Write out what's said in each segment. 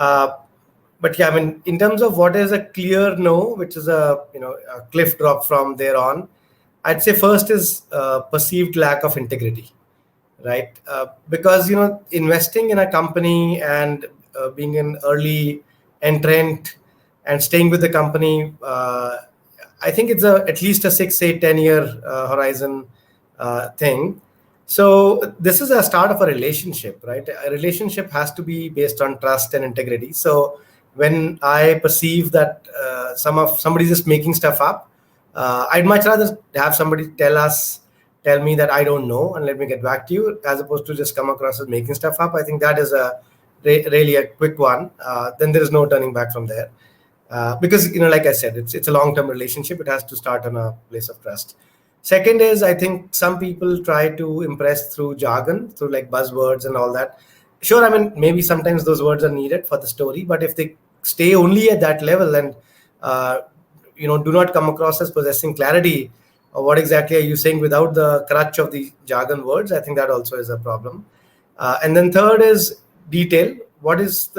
Uh, but yeah, I mean, in terms of what is a clear no, which is a a cliff drop from there on, I'd say first is perceived lack of integrity, right? Because investing in a company and being an early entrant and staying with the company, I think it's a at least a 6, 8, 10 year horizon thing. So this is a start of a relationship, right? A relationship has to be based on trust and integrity. So when I perceive that somebody's just making stuff up, I'd much rather have somebody tell me that I don't know and let me get back to you, as opposed to just come across as making stuff up. I think that is really a quick one. Then there is no turning back from there. Because like I said, it's a long-term relationship. It has to start on a place of trust. Second is, I think some people try to impress through jargon, through like buzzwords and all that. Sure, I mean, maybe sometimes those words are needed for the story, but if they stay only at that level and uh, do not come across as possessing clarity, or what exactly are you saying without the crutch of the jargon words, I think that also is a problem. And then third is detail. What is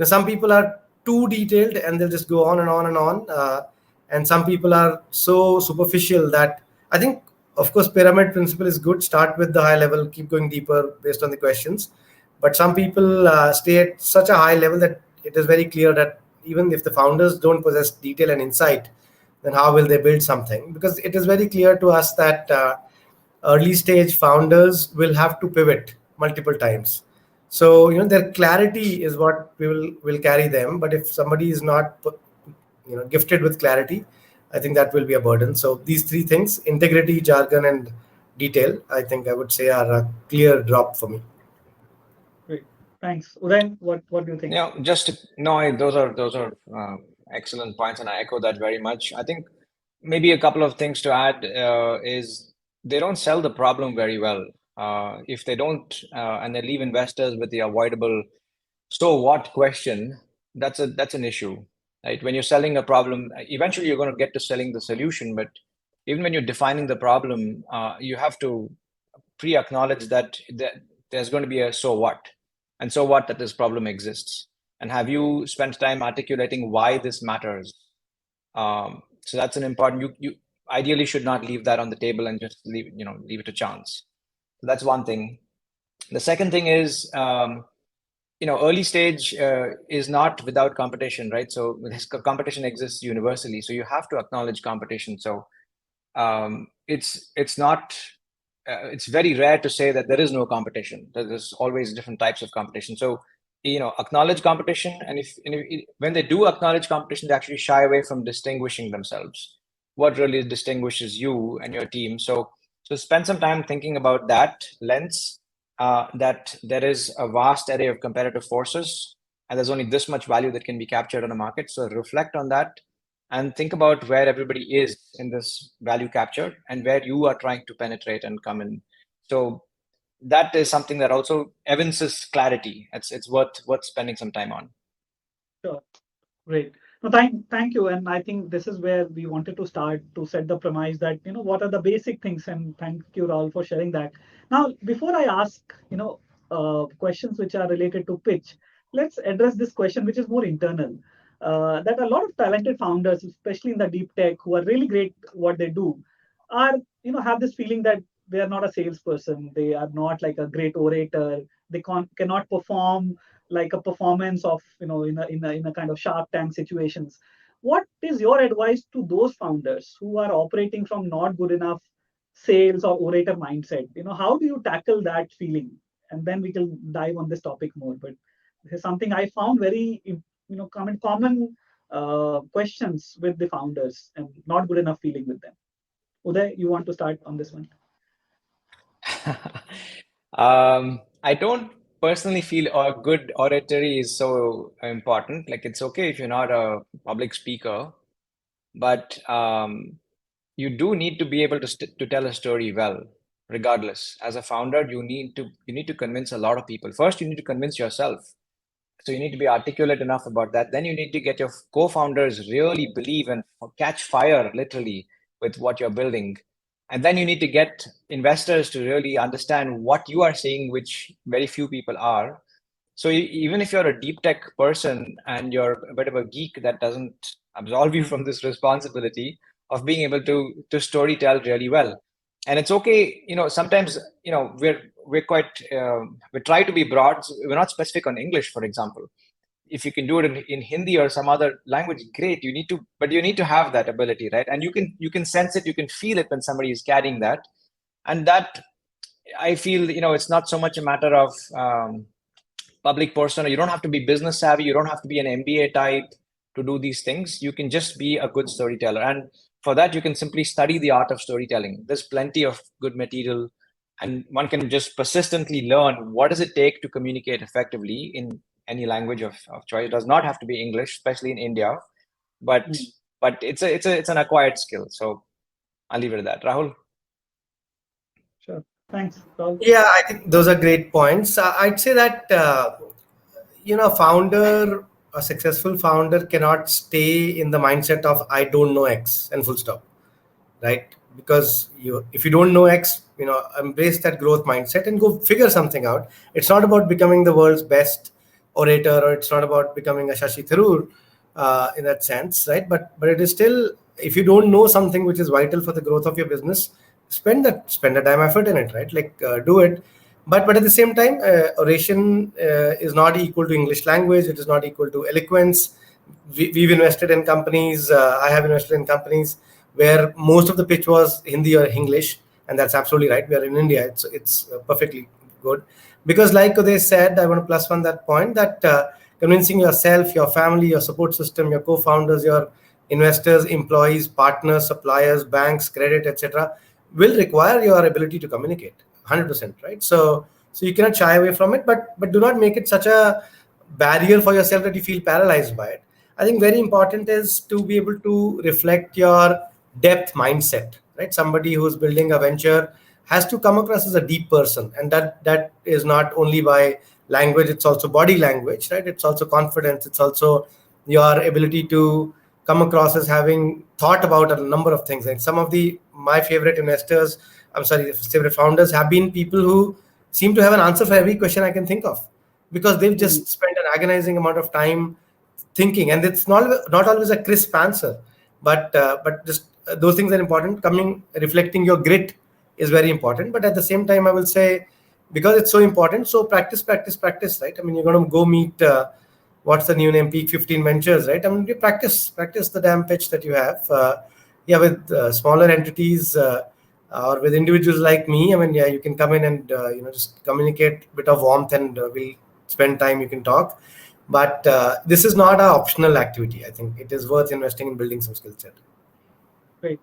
some people are too detailed and they'll just go on and on and on. And some people are so superficial that I think, of course, pyramid principle is good. Start with the high level, keep going deeper based on the questions. But some people stay at such a high level that it is very clear that even if the founders don't possess detail and insight, then how will they build something? Because it is very clear to us that early stage founders will have to pivot multiple times. So their clarity is what will carry them. But if somebody is not gifted with clarity, I think that will be a burden. So these three things: integrity, jargon, and detail, I think I would say are a clear drop for me. Great. Thanks. Uday, what do you think? Yeah, no, those are excellent points, and I echo that very much. I think maybe a couple of things to add is they don't sell the problem very well. If they don't, and they leave investors with the avoidable "so what" question, that's an issue, right? When you're selling a problem, eventually you're going to get to selling the solution, but even when you're defining the problem, you have to pre-acknowledge that there's going to be a "so what," and so what that this problem exists, and have you spent time articulating why this matters? So that's an important. You ideally should not leave that on the table and just leave it to chance. So that's one thing. The second thing is, early stage is not without competition, right? So this competition exists universally. So you have to acknowledge competition. So it's not. It's very rare to say that there is no competition. There's always different types of competition. So acknowledge competition, and when they do acknowledge competition, they actually shy away from distinguishing themselves. What really distinguishes you and your team? So spend some time thinking about that lens, that there is a vast array of competitive forces and there's only this much value that can be captured on a market. So reflect on that and think about where everybody is in this value capture and where you are trying to penetrate and come in. So that is something that also evinces clarity. It's worth spending some time on. Sure. Great. No, thank you. And I think this is where we wanted to start to set the premise that, what are the basic things. And thank you, Rahul, for sharing that. Now, before I ask, questions which are related to pitch, let's address this question, which is more internal. That a lot of talented founders, especially in the deep tech, who are really great what they do, are, have this feeling that they are not a salesperson. They are not like a great orator. They cannot perform like a performance of in a kind of Shark Tank situations. What is your advice to those founders who are operating from not good enough sales or orator mindset? How do you tackle that feeling? And then we can dive on this topic more. But this is something I found very common questions with the founders and not good enough feeling with them. Uday, you want to start on this one? I don't personally feel a good oratory is so important. Like it's okay if you're not a public speaker, but you do need to be able to tell a story well, regardless. As a founder, you need to convince a lot of people. First, you need to convince yourself. So you need to be articulate enough about that. Then you need to get your co-founders really believe and catch fire literally with what you're building. And then you need to get investors to really understand what you are saying, which very few people are. So even if you're a deep tech person and you're a bit of a geek, that doesn't absolve you from this responsibility of being able to story tell really well. And it's okay, sometimes, we're quite, we try to be broad. We're not specific on English, for example. If you can do it in Hindi or some other language, great. But you need to have that ability, right? And you can sense it, you can feel it when somebody is carrying that. And that, I feel, it's not so much a matter of public persona. You don't have to be business savvy. You don't have to be an MBA type to do these things. You can just be a good storyteller. And for that, you can simply study the art of storytelling. There's plenty of good material, and one can just persistently learn what does it take to communicate effectively in any language of choice. It does not have to be English, especially in India, but it's an acquired skill. So I'll leave it at that. Rahul? Sure. Thanks, Rahul. Yeah, I think those are great points. I'd say that a successful founder cannot stay in the mindset of I don't know X and full stop, right? Because if you don't know X, embrace that growth mindset and go figure something out. It's not about becoming the world's best orator, or it's not about becoming a Shashi Tharoor in that sense, right? But it is still, if you don't know something which is vital for the growth of your business, spend a time effort in it, right? Like do it. But at the same time, oration is not equal to English language. It is not equal to eloquence. We've invested in companies. I have invested in companies where most of the pitch was Hindi or English, and that's absolutely right. We are in India. It's perfectly good, because like Uday said, I want to plus one that point that convincing yourself, your family, your support system, your co-founders, your investors, employees, partners, suppliers, banks, credit, etc., will require your ability to communicate 100%, right? So you cannot shy away from it, but do not make it such a barrier for yourself that you feel paralyzed by it. I think very important is to be able to reflect your depth mindset, right? Somebody who's building a venture has to come across as a deep person, and that is not only by language, it's also body language, right? It's also confidence, it's also your ability to come across as having thought about a number of things. And some of my favorite investors, favorite founders have been people who seem to have an answer for every question I can think of, because they've just spent an agonizing amount of time thinking, and it's not always a crisp answer, but just those things are important. Reflecting your grit is very important, but at the same time, I will say, because it's so important, so practice, right? I mean, you're going to go meet what's the new name, Peak 15 Ventures, right? I mean, you practice the damn pitch that you have. With smaller entities or with individuals like me, I mean, you can come in and just communicate a bit of warmth, and we'll spend time. You can talk, but this is not an optional activity. I think it is worth investing in building some skill set. Great.